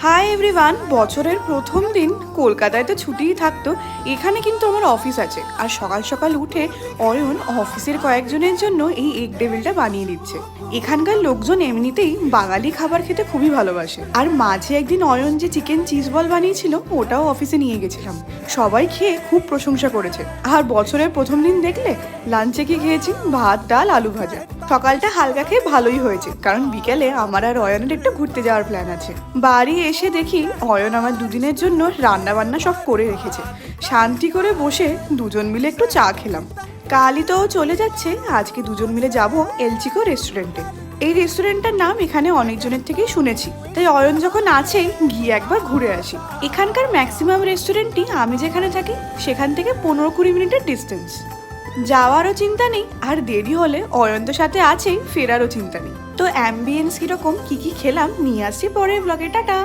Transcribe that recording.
Hi everyone, বছরের প্রথম দিন কলকাতায় তো ছুটিই থাকতো। এখানে কিন্তু আমার অফিস আছে, আর সকাল সকাল উঠে অয়ন অফিসের কয়েকজনের জন্য এই এগ টেবিলটা বানিয়ে দিচ্ছে। এখানকার লোকজন এমনিতেই বাঙালি খাবার খেতে খুবই ভালোবাসে, আর মাঝে একদিন অয়ন যে চিকেন চিজ বল বানিয়েছিল ওটাও অফিসে নিয়ে গেছিলাম। সবাই খেয়ে খুব প্রশংসা করেছে। আর বছরের প্রথম দিন দেখলে লাঞ্চে কি খেয়েছি? ভাত, ডাল, আলু ভাজা। সকালটা হালকা খেয়ে ভালোই হয়েছে, কারণ বিকেলে আমার আর অয়নের একটু ঘুরতে যাওয়ার প্ল্যান আছে। বাড়ি এসে দেখি অয়ন আমার দুদিনের জন্য রান্না বান্না সব করে রেখেছে। শান্তি করে বসে দুজন মিলে একটু চা খেলাম। কালই তো ও চলে যাচ্ছে, আজকে দুজন মিলে যাব এলচিকো রেস্টুরেন্টে। এই রেস্টুরেন্টটার নাম এখানে অনেকজনের থেকেই শুনেছি, তাই অয়ন যখন আছেই গিয়ে একবার ঘুরে আসি। এখানকার ম্যাক্সিমাম রেস্টুরেন্টই আমি যেখানে থাকি সেখান থেকে 15-20 মিনিটের ডিস্টেন্স। যাওয়ারও চিন্তা নেই, আর দেরি হলে অয়ন তো সাথে আছেই, ফেরারও চিন্তা নেই। তো অ্যাম্বিয়েন্স কিরকম, কি কি খেলাম নিয়ে আসছি পরের ব্লগে। টাটা।